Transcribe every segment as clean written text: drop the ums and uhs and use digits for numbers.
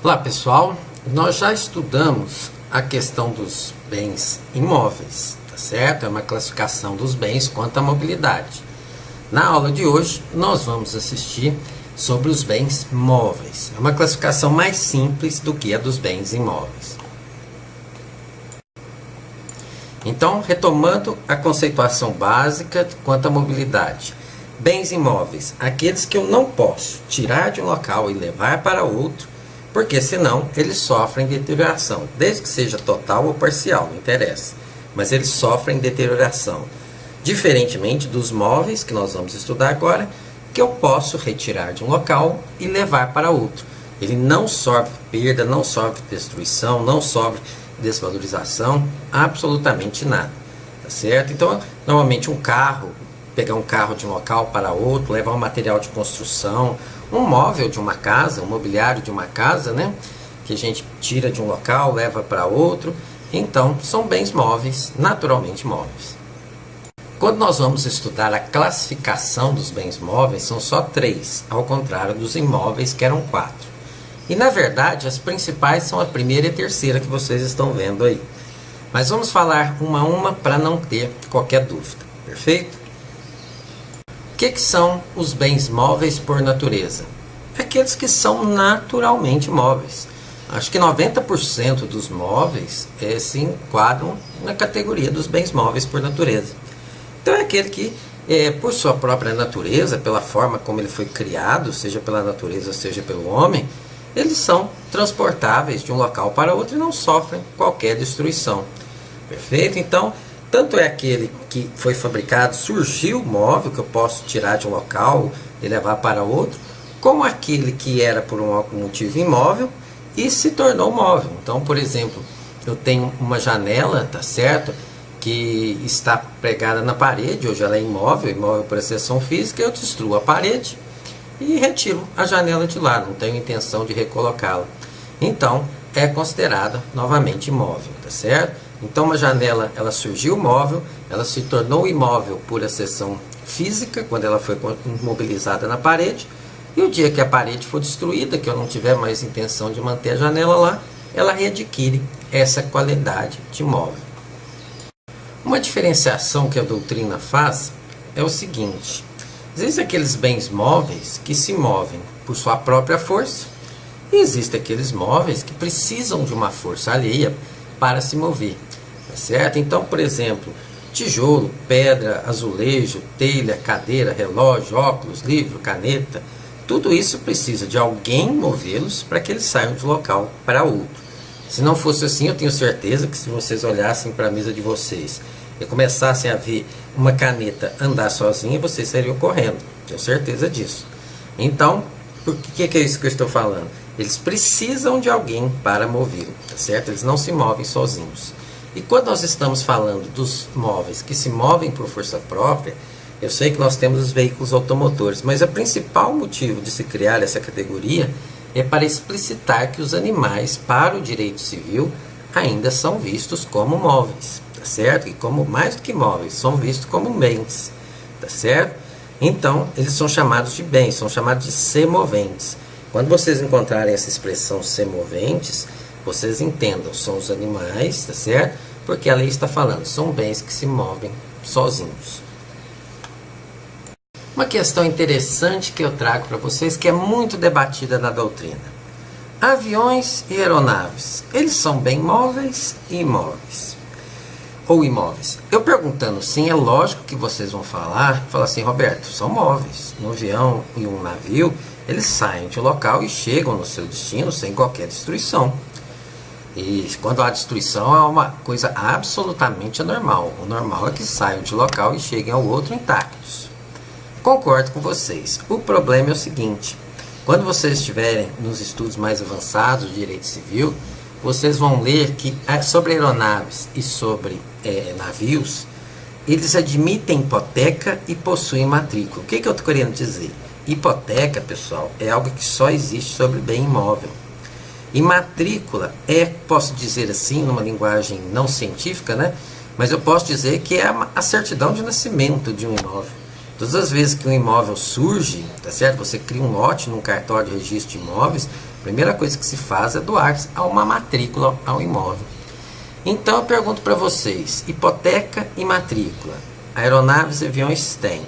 Olá pessoal, nós já estudamos a questão dos bens imóveis, tá certo? É uma classificação dos bens quanto à mobilidade. Na aula de hoje nós vamos assistir sobre os bens móveis. É uma classificação mais simples do que a dos bens imóveis. Então, retomando a conceituação básica quanto à mobilidade. Bens imóveis, aqueles que eu não posso tirar de um local e levar para outro, porque senão eles sofrem deterioração, desde que seja total ou parcial, não interessa, mas eles sofrem deterioração, diferentemente dos móveis que nós vamos estudar agora, que eu posso retirar de um local e levar para outro. Ele não sofre perda, não sofre destruição, não sofre desvalorização, absolutamente nada, tá certo? Então, normalmente pegar um carro de um local para outro, levar um material de construção, um móvel de uma casa, um mobiliário de uma casa, né? Que a gente tira de um local, leva para outro. Então, são bens móveis, naturalmente móveis. Quando nós vamos estudar a classificação dos bens móveis, são só 3, ao contrário dos imóveis, que eram 4. E, na verdade, as principais são a primeira e a terceira que vocês estão vendo aí. Mas vamos falar uma a uma para não ter qualquer dúvida, perfeito? O que são os bens móveis por natureza? Aqueles que são naturalmente móveis. Acho que 90% dos móveis se enquadram na categoria dos bens móveis por natureza. Então é aquele que, por sua própria natureza, pela forma como ele foi criado, seja pela natureza, seja pelo homem, eles são transportáveis de um local para outro e não sofrem qualquer destruição. Perfeito? Então, tanto é aquele que foi fabricado, surgiu móvel, que eu posso tirar de um local e levar para outro, como aquele que era por um motivo imóvel e se tornou móvel. Então, por exemplo, eu tenho uma janela, tá certo? Que está pregada na parede, hoje ela é imóvel por exceção física, eu destruo a parede e retiro a janela de lá, não tenho intenção de recolocá-la. Então, é considerada novamente imóvel, tá certo? Então, uma janela, ela surgiu móvel, ela se tornou imóvel por exceção física, quando ela foi imobilizada na parede, e o dia que a parede for destruída, que eu não tiver mais intenção de manter a janela lá, ela readquire essa qualidade de móvel. Uma diferenciação que a doutrina faz é o seguinte: existem aqueles bens móveis que se movem por sua própria força, e existem aqueles móveis que precisam de uma força alheia para se mover, tá certo? Então, por exemplo, tijolo, pedra, azulejo, telha, cadeira, relógio, óculos, livro, caneta, tudo isso precisa de alguém movê-los para que eles saiam de um local para outro. Se não fosse assim, eu tenho certeza que se vocês olhassem para a mesa de vocês e começassem a ver uma caneta andar sozinha, vocês sairiam correndo, tenho certeza disso. Então, por que é isso que eu estou falando? Eles precisam de alguém para movê-lo, tá certo? Eles não se movem sozinhos. E quando nós estamos falando dos móveis que se movem por força própria, eu sei que nós temos os veículos automotores, mas o principal motivo de se criar essa categoria é para explicitar que os animais, para o direito civil, ainda são vistos como móveis, tá certo? E como mais do que móveis, são vistos como bens, tá certo? Então, eles são chamados de bens, são chamados de semoventes. Quando vocês encontrarem essa expressão semoventes, vocês entendam, são os animais, tá certo? Porque a lei está falando, são bens que se movem sozinhos. Uma questão interessante que eu trago para vocês, que é muito debatida na doutrina. Aviões e aeronaves, eles são bem móveis e imóveis? Ou imóveis? Eu perguntando sim, é lógico que vocês vão falar assim, Roberto, são móveis. Um avião e um navio, eles saem de um local e chegam no seu destino sem qualquer destruição. E quando há destruição é uma coisa absolutamente anormal. O normal é que saiam de local e cheguem ao outro intactos. Concordo com vocês. O problema é o seguinte: quando vocês estiverem nos estudos mais avançados de direito civil, vocês vão ler que sobre aeronaves e sobre navios, eles admitem hipoteca e possuem matrícula. O que eu estou querendo dizer? Hipoteca, pessoal, é algo que só existe sobre bem imóvel. E matrícula posso dizer assim, numa linguagem não científica, né? Mas eu posso dizer que é a certidão de nascimento de um imóvel. Todas as vezes que um imóvel surge, tá certo? Você cria um lote num cartório de registro de imóveis, A primeira coisa que se faz é doar uma matrícula ao imóvel. Então eu pergunto para vocês, hipoteca e matrícula, aeronaves e aviões têm,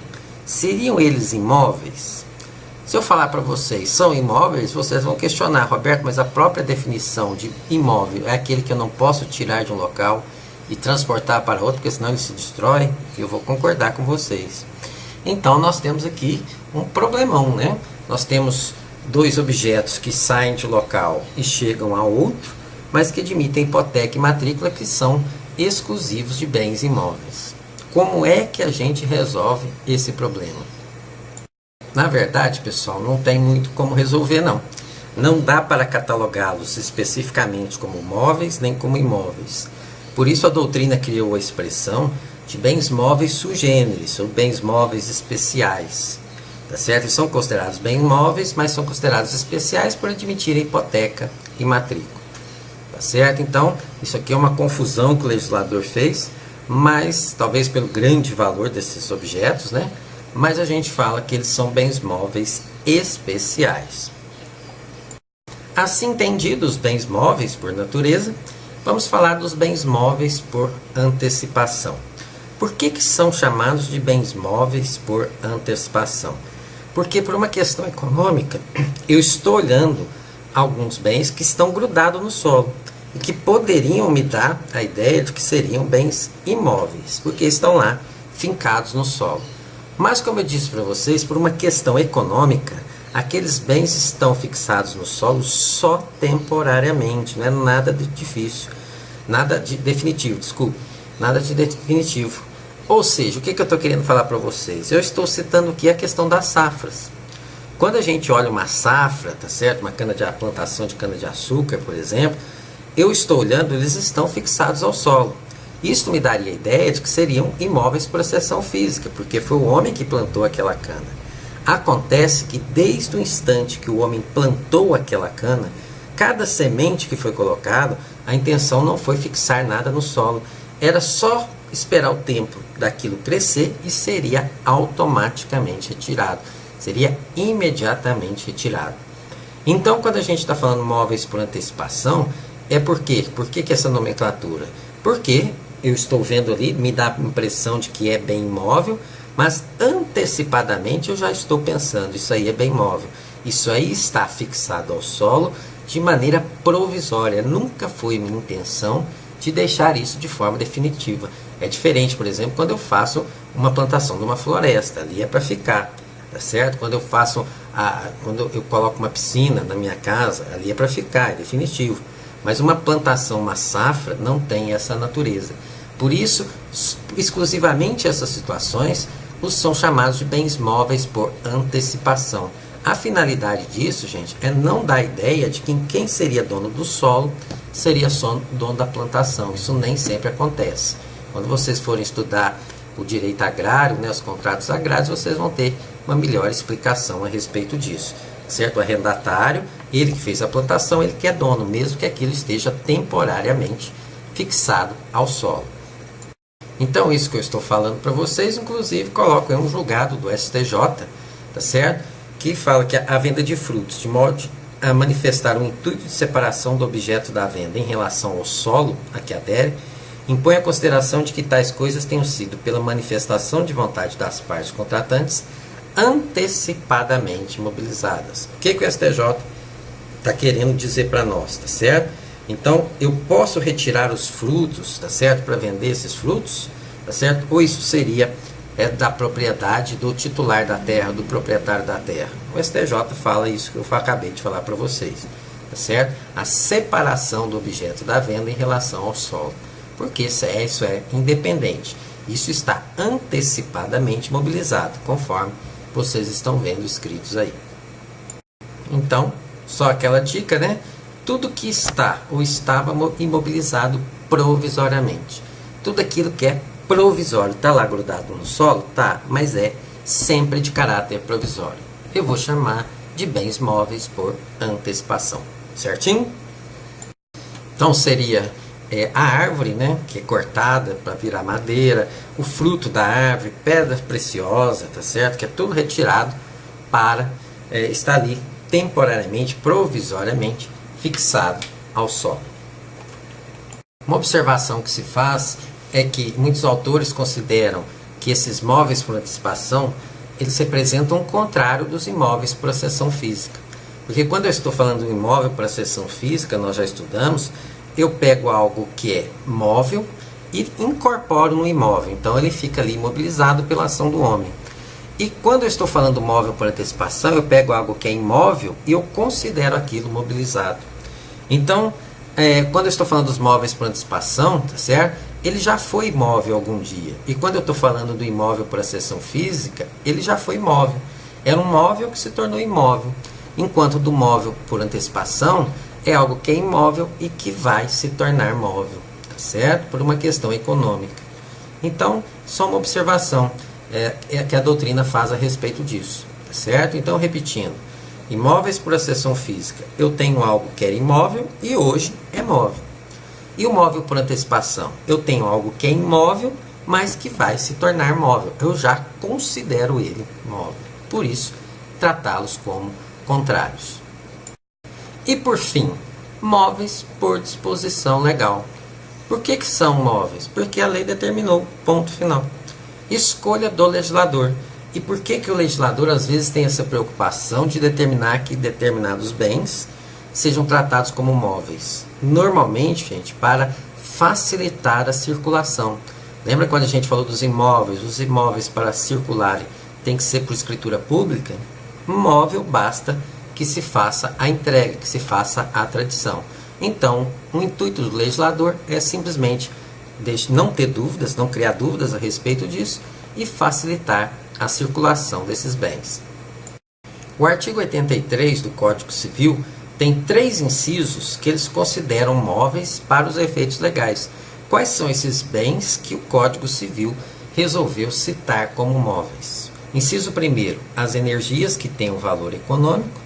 seriam eles imóveis? Se eu falar para vocês, são imóveis, vocês vão questionar, Roberto, mas a própria definição de imóvel é aquele que eu não posso tirar de um local e transportar para outro, porque senão ele se destrói. Eu vou concordar com vocês. Então nós temos aqui um problemão, né? Nós temos dois objetos que saem de local e chegam a outro, mas que admitem hipoteca e matrícula, que são exclusivos de bens imóveis. Como é que a gente resolve esse problema? Na verdade, pessoal, não tem muito como resolver, não. Não dá para catalogá-los especificamente como móveis nem como imóveis. Por isso a doutrina criou a expressão de bens móveis sui generis, ou bens móveis especiais. Tá certo? Eles são considerados bens móveis, mas são considerados especiais por admitirem hipoteca e matrícula. Tá certo? Então, isso aqui é uma confusão que o legislador fez, mas talvez pelo grande valor desses objetos, né? Mas a gente fala que eles são bens móveis especiais. Assim entendidos os bens móveis por natureza, vamos falar dos bens móveis por antecipação. Por que são chamados de bens móveis por antecipação? Porque por uma questão econômica, eu estou olhando alguns bens que estão grudados no solo e que poderiam me dar a ideia de que seriam bens imóveis, porque estão lá fincados no solo. Mas, como eu disse para vocês, por uma questão econômica, aqueles bens estão fixados no solo só temporariamente, não é nada de difícil, nada de definitivo, desculpe, nada de definitivo. Ou seja, o que eu estou querendo falar para vocês? Eu estou citando aqui a questão das safras. Quando a gente olha uma safra, tá certo? Uma plantação de cana-de-açúcar, por exemplo, eu estou olhando, eles estão fixados ao solo. Isso me daria a ideia de que seriam imóveis por acessão física, porque foi o homem que plantou aquela cana. Acontece que desde o instante que o homem plantou aquela cana, cada semente que foi colocado, a intenção não foi fixar nada no solo, era só esperar o tempo daquilo crescer e seria automaticamente retirado, seria imediatamente retirado. Então, quando a gente está falando móveis por antecipação, é por quê? Por que essa nomenclatura? Porque eu estou vendo ali, me dá a impressão de que é bem imóvel, mas antecipadamente eu já estou pensando, isso aí é bem imóvel. Isso aí está fixado ao solo de maneira provisória. Nunca foi minha intenção de deixar isso de forma definitiva. É diferente, por exemplo, quando eu faço uma plantação de uma floresta, ali é para ficar, tá certo? Quando eu coloco uma piscina na minha casa, ali é para ficar, é definitivo. Mas uma plantação, uma safra, não tem essa natureza. Por isso, exclusivamente essas situações são chamados de bens móveis por antecipação. A finalidade disso, gente, é não dar a ideia de que quem seria dono do solo seria só dono da plantação. Isso nem sempre acontece. Quando vocês forem estudar o direito agrário, né, os contratos agrários, vocês vão ter uma melhor explicação a respeito disso. Certo? O arrendatário, ele que fez a plantação, ele que é dono, mesmo que aquilo esteja temporariamente fixado ao solo. Então, isso que eu estou falando para vocês, inclusive, coloco em um julgado do STJ, tá certo? Que fala que a venda de frutos, de modo a manifestar um intuito de separação do objeto da venda em relação ao solo a que adere, impõe a consideração de que tais coisas tenham sido, pela manifestação de vontade das partes contratantes, antecipadamente mobilizadas. O que o STJ está querendo dizer para nós, tá certo? Então, eu posso retirar os frutos, tá certo, para vender esses frutos, tá certo? Ou isso seria da propriedade do titular da terra, do proprietário da terra? O STJ fala isso que eu acabei de falar para vocês, tá certo? A separação do objeto da venda em relação ao solo, porque isso é independente. Isso está antecipadamente mobilizado, conforme vocês estão vendo escritos aí. Então, só aquela dica, né? Tudo que está ou estava imobilizado provisoriamente. Tudo aquilo que é provisório, está lá grudado no solo? Tá, mas é sempre de caráter provisório. Eu vou chamar de bens móveis por antecipação. Certinho? Então seria a árvore, né, que é cortada para virar madeira, o fruto da árvore, pedra preciosa, tá certo? Que é tudo retirado para estar ali temporariamente, provisoriamente, fixado ao solo. Uma observação que se faz é que muitos autores consideram que esses móveis por antecipação, eles representam o contrário dos imóveis por acessão física. Porque quando eu estou falando de um imóvel por acessão física, nós já estudamos, eu pego algo que é móvel e incorporo no imóvel. Então ele fica ali imobilizado pela ação do homem. E quando eu estou falando móvel por antecipação, eu pego algo que é imóvel e eu considero aquilo mobilizado. Então, quando eu estou falando dos móveis por antecipação, tá certo? Ele já foi imóvel algum dia. E quando eu estou falando do imóvel por acessão física, ele já foi imóvel. Era um móvel que se tornou imóvel. Enquanto do móvel por antecipação é algo que é imóvel e que vai se tornar móvel, tá certo? Por uma questão econômica. Então, só uma observação que a doutrina faz a respeito disso, tá certo? Então, repetindo, imóveis por acessão física, eu tenho algo que era imóvel e hoje é móvel. E o móvel por antecipação, eu tenho algo que é imóvel, mas que vai se tornar móvel. Eu já considero ele móvel. Por isso, tratá-los como contrários. E por fim, móveis por disposição legal. Por que são móveis? Porque a lei determinou, ponto final. Escolha do legislador. E por que o legislador às vezes tem essa preocupação de determinar que determinados bens sejam tratados como móveis? Normalmente, gente, para facilitar a circulação. Lembra quando a gente falou dos imóveis? Os imóveis para circularem tem que ser por escritura pública? Móvel basta que se faça a entrega, que se faça a tradição. Então, o intuito do legislador é simplesmente não ter dúvidas, não criar dúvidas a respeito disso e facilitar a circulação desses bens. O artigo 83 do Código Civil tem 3 incisos que eles consideram móveis para os efeitos legais. Quais são esses bens que o Código Civil resolveu citar como móveis? Inciso 1º, as energias que têm um valor econômico.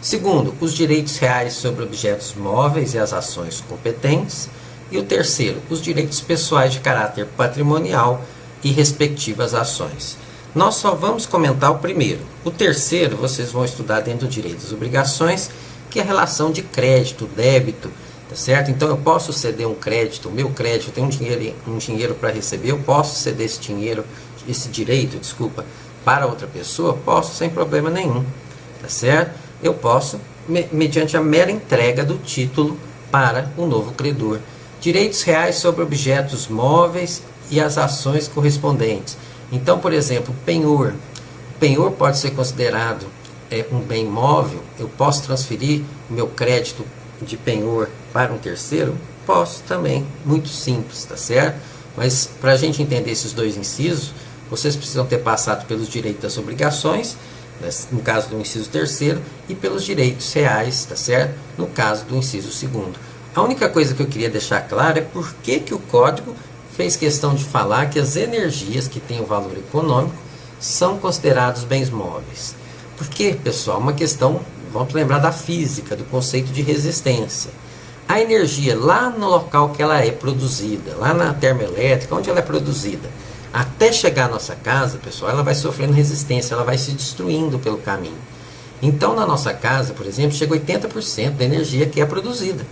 Segundo, os direitos reais sobre objetos móveis e as ações competentes. E o terceiro, os direitos pessoais de caráter patrimonial e respectivas ações. Nós só vamos comentar o primeiro. O terceiro, vocês vão estudar dentro do direito das obrigações, que é a relação de crédito, débito, tá certo? Então eu posso ceder um crédito, o meu crédito, eu tenho um dinheiro para receber, eu posso ceder esse direito, para outra pessoa? Posso, sem problema nenhum, tá certo? Eu posso, mediante a mera entrega do título para o novo credor. Direitos reais sobre objetos móveis e as ações correspondentes. Então, por exemplo, penhor. O penhor pode ser considerado um bem móvel. Eu posso transferir o meu crédito de penhor para um terceiro? Posso também, muito simples, tá certo? Mas para a gente entender esses 2 incisos, vocês precisam ter passado pelos direitos das obrigações, no caso do inciso 3º, e pelos direitos reais, tá certo? No caso do inciso 2º. A única coisa que eu queria deixar claro é por que o Código fez questão de falar que as energias que têm o valor econômico são considerados bens móveis. Porque, pessoal, uma questão, vamos lembrar da física, do conceito de resistência. A energia lá no local que ela é produzida, lá na termoelétrica, onde ela é produzida, até chegar à nossa casa, pessoal, ela vai sofrendo resistência, ela vai se destruindo pelo caminho. Então, na nossa casa, por exemplo, chega 80% da energia que é produzida.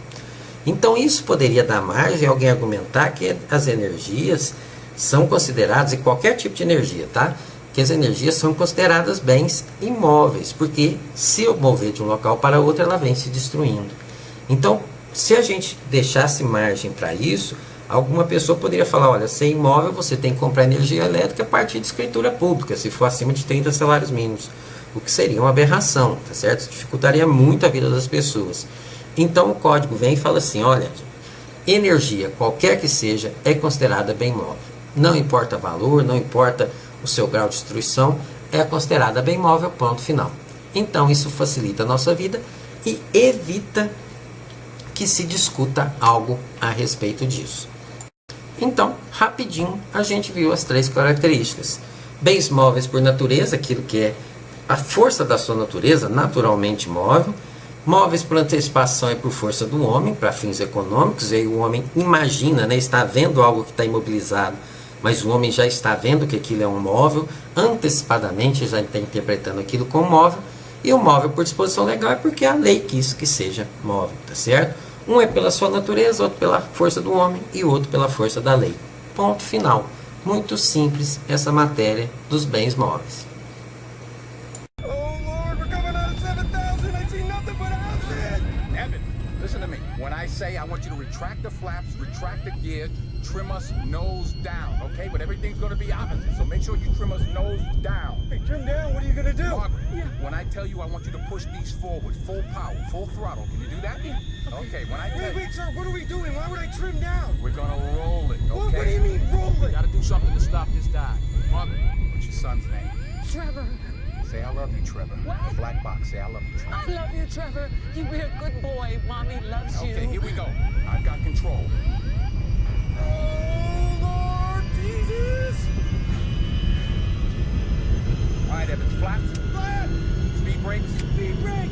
Então, isso poderia dar margem a alguém argumentar que as energias são consideradas, e qualquer tipo de energia, tá? Que as energias são consideradas bens imóveis, porque se eu mover de um local para outro, ela vem se destruindo. Então, se a gente deixasse margem para isso, alguma pessoa poderia falar, olha, ser imóvel você tem que comprar energia elétrica a partir de escritura pública, se for acima de 30 salários mínimos, o que seria uma aberração, tá certo? Isso dificultaria muito a vida das pessoas. Então o código vem e fala assim, olha, energia, qualquer que seja, é considerada bem móvel. Não importa valor, não importa o seu grau de destruição, é considerada bem móvel, ponto final. Então isso facilita a nossa vida e evita que se discuta algo a respeito disso. Então, rapidinho, a gente viu as 3 características. Bens móveis por natureza, aquilo que é a força da sua natureza, naturalmente móvel. Móveis por antecipação e por força do homem, para fins econômicos. E aí o homem imagina, né, está vendo algo que está imobilizado, mas o homem já está vendo que aquilo é um móvel, antecipadamente já está interpretando aquilo como móvel. E o móvel por disposição legal é porque a lei quis que seja móvel, tá certo? Um é pela sua natureza, outro pela força do homem e outro pela força da lei. Ponto final. Muito simples essa matéria dos bens móveis. Listen to me. When I say I want you to retract the flaps, retract the gear, trim us nose down, okay? But everything's going to be opposite, so make sure you trim us nose down. Hey, trim down? What are you going to do? Margaret, when I tell you I want you to push these forward, full power, full throttle, can you do that? Yeah. Okay, when I tell Wait, sir, what are we doing? Why would I trim down? we're going to roll it, okay? What do you mean, roll We it? got to do something to stop this guy. Margaret, what's your son's name? Trevor. Say I love you, Trevor. What? Black box, say I love you, Trevor. I love you, Trevor. You be a good boy. Mommy loves you. Okay, here we go. I've got control. Oh, Lord Jesus! All right, Evans, flaps, Flat! speed brakes. Speed brake!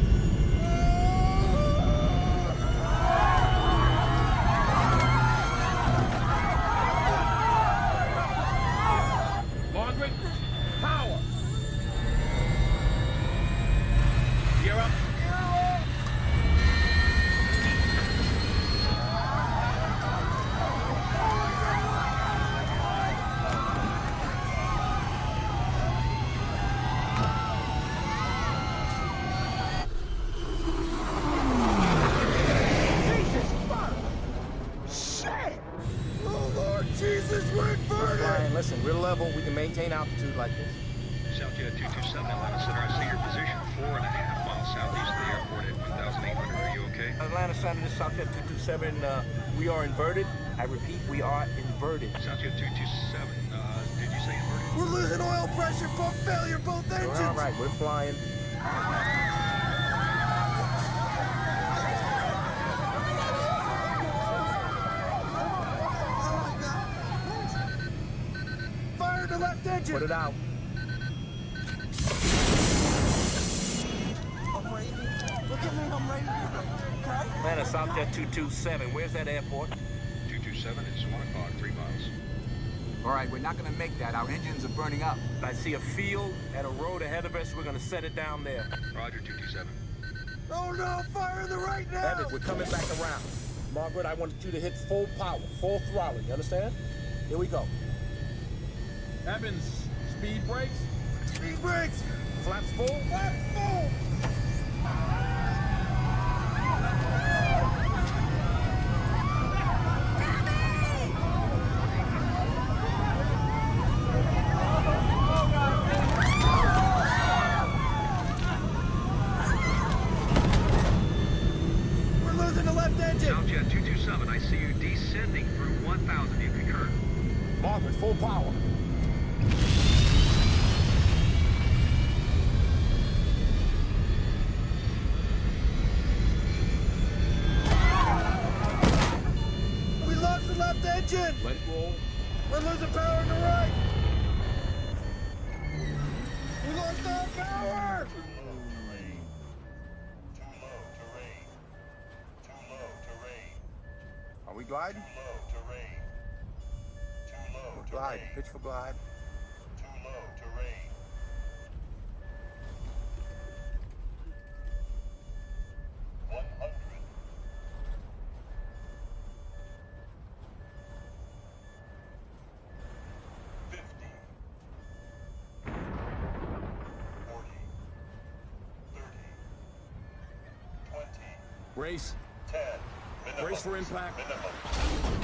Margaret, power. Gear up. Jesus, fuck! Shit! Oh, Lord Jesus, we're inverted! Ryan, listen, we're level. We can maintain altitude like this. Southjet 227 Atlanta Center, I see your position 4.5 miles southeast of the airport at 1,800. Are you okay? Atlanta Center, this is Southjet 227. We are inverted. I repeat, we are inverted. Southjet 227, did you say inverted? We're losing oil pressure, pump failure, both engines! We're all right. We're flying. Fire the left engine! Put it out. I'm ready. Look at me, I'm ready. Okay? Atlanta, Southjet 227. Where's that airport? 227, it's 1 o'clock, 3 miles. All right, we're not going to make that. Our engines are burning up. I see a field and a road ahead of us. We're going to set it down there. Roger, 227. Oh no, fire the right now! Evans, we're coming back around. Margaret, I want you to hit full power, full throttle. You understand? Here we go. Evans, speed brakes. Speed brakes! Flaps full. Flat full! We're losing the left engine! Southjet 227, I see you descending through 1,000. Do you concur? Margaret, full power. We lost the left engine! Let it roll. We're losing power in the right! We lost all power! Are we gliding? Glide. Pitch for glide. Brace. 10. Brace for impact. Minimum.